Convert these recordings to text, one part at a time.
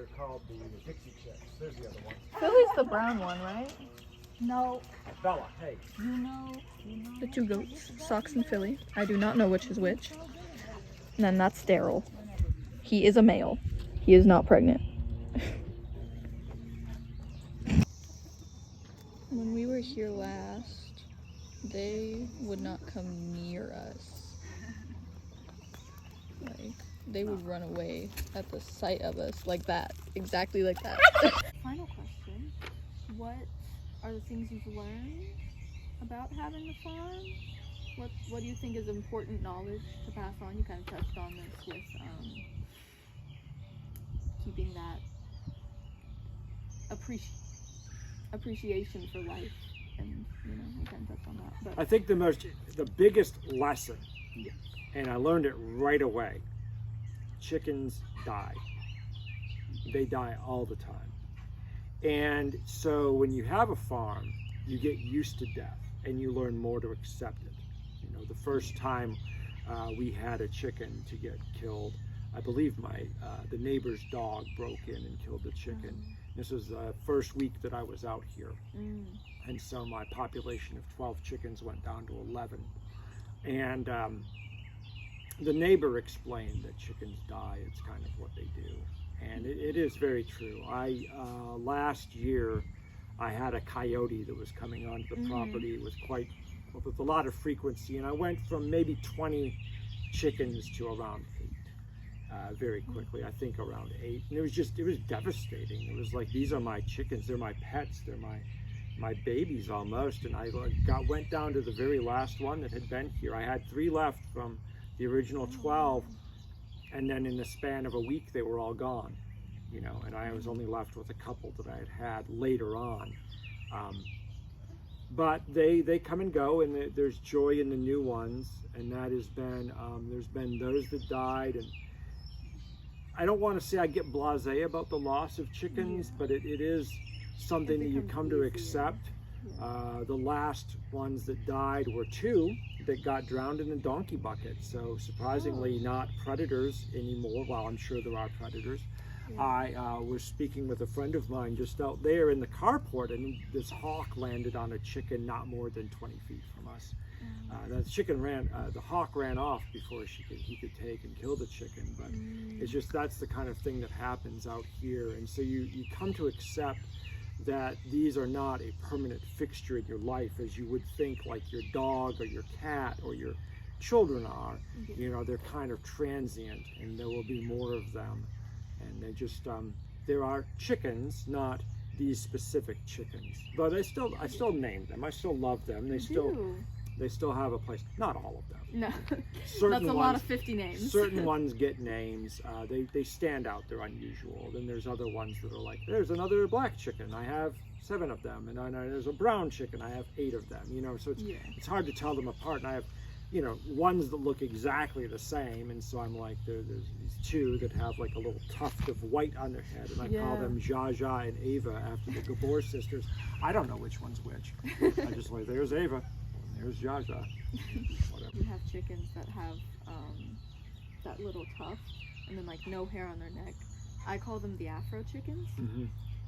They're called the Dixie Chicks. There's the other one. Philly's the brown one, right? No. Bella, hey. You know. The two goats, Socks and Philly. I do not know which is which. And then that's Daryl. He is a male. He is not pregnant. When we were here last, they would not come near us. Like, they would run away at the sight of us, like that. Exactly like that. Final question. What are the things you've learned about having a farm? What do you think is important knowledge to pass on? You kind of touched on this with keeping that appreciation for life, and you know, we kind of touched on that. But I think the biggest lesson, and I learned it right away, chickens die. They die all the time. And so when you have a farm, you get used to death and you learn more to accept it. You know, the first time we had a chicken to get killed, I believe the neighbor's dog broke in and killed the chicken. This was the first week that I was out here. And so my population of 12 chickens went down to 11. And the neighbor explained that chickens die. It's kind of what they do. And it is very true. Last year, I had a coyote that was coming onto the property with a lot of frequency. And I went from maybe 20 chickens to around 8 very quickly. I think around 8. And it was devastating. It was like, these are my chickens. They're my pets. They're my babies almost. And I went down to the very last one that had been here. I had 3 left from the original 12. And then in the span of a week, they were all gone, you know, and I was only left with a couple that I had later on. But they come and go, and there's joy in the new ones, and that has been, there's been those that died, and I don't want to say I get blasé about the loss of chickens, but it is something that you come to accept. The last ones that died were 2 that got drowned in a donkey bucket. So surprisingly not predators anymore. Well, I'm sure there are predators. I was speaking with a friend of mine just out there in the carport, and this hawk landed on a chicken not more than 20 feet from us. The hawk ran off before he could take and kill the chicken. But it's just, that's the kind of thing that happens out here. And so you come to accept that these are not a permanent fixture in your life as you would think like your dog or your cat or your children are. You know, they're kind of transient, and there will be more of them. And they just, there are chickens, not these specific chickens. But I still name them. I still love them. They still have a place. Not all of them. No, certain that's a lot of 50 names. Certain ones get names. They stand out. They're unusual. Then there's other ones that are like, there's another black chicken. I have 7 of them. And there's a brown chicken. I have 8 of them. You know, so it's hard to tell them apart. And I have, you know, ones that look exactly the same. And so I'm like, there's these 2 that have like a little tuft of white on their head. And I call them Jaja and Ava after the Gabor sisters. I don't know which one's which. I just like, there's Ava. There's Jaja. Whatever. We have chickens that have that little tuft and then like no hair on their neck. I call them the Afro chickens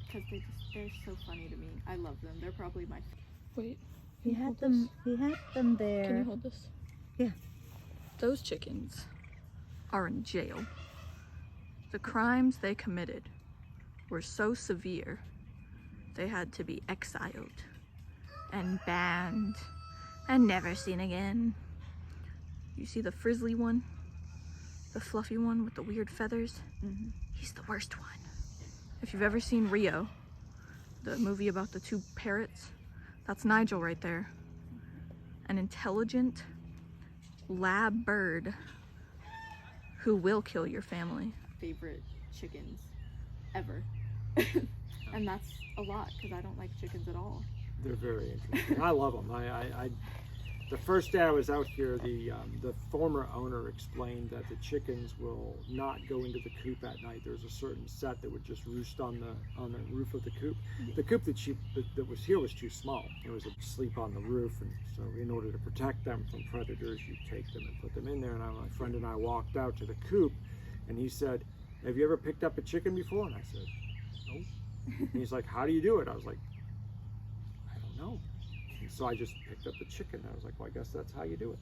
because they're so funny to me. I love them. They're probably my Wait. We had them there. Can you hold this? Yeah. Those chickens are in jail. The crimes they committed were so severe, they had to be exiled and banned and never seen again. You see the frizzly one? The fluffy one with the weird feathers? He's the worst one. If you've ever seen Rio, the movie about the 2 parrots, that's Nigel right there. An intelligent lab bird who will kill your family. favorite chickens ever. And that's a lot because I don't like chickens at all. They're very interesting. I love them. The first day I was out here, the former owner explained that the chickens will not go into the coop at night. There's a certain set that would just roost on the roof of the coop. The coop that was here was too small. It was to sleep on the roof, and so in order to protect them from predators, you take them and put them in there. And my friend and I walked out to the coop, and he said, have you ever picked up a chicken before? And I said, nope. And he's like, how do you do it? I was like, I don't know. And so I just picked up the chicken. I was like, well, I guess that's how you do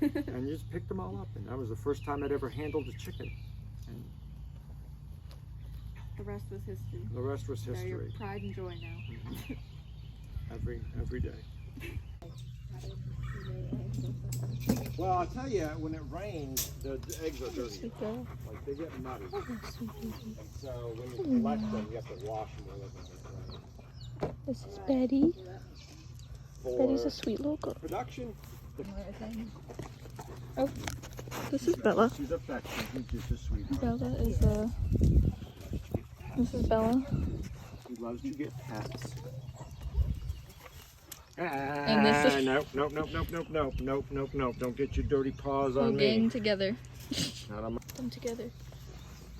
it. And just picked them all up. And that was the first time I'd ever handled a chicken. And The rest was history. the rest was They're your history. pride and joy now. Every day. Well, I'll tell you, when it rains, the eggs are dirty. Sweet girl. Like, they get muddy. Oh, sweet baby. So when you collect them, you have to wash them a little bit. This is Betty. Betty's For a sweet little girl. production, Oh, this is Bella. she's affectionate. She's just a sweetheart. Bella is this is Bella. She loves to get pets. And this is- Nope. Don't get your dirty paws Whole on gang me. together. Not on my... Them together.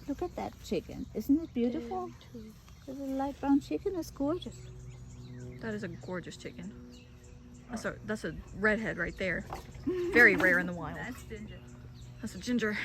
Look at that chicken. Isn't it beautiful? The little light brown chicken is gorgeous. That is a gorgeous chicken. That's a redhead right there. Very rare in the wild. That's ginger. That's a ginger.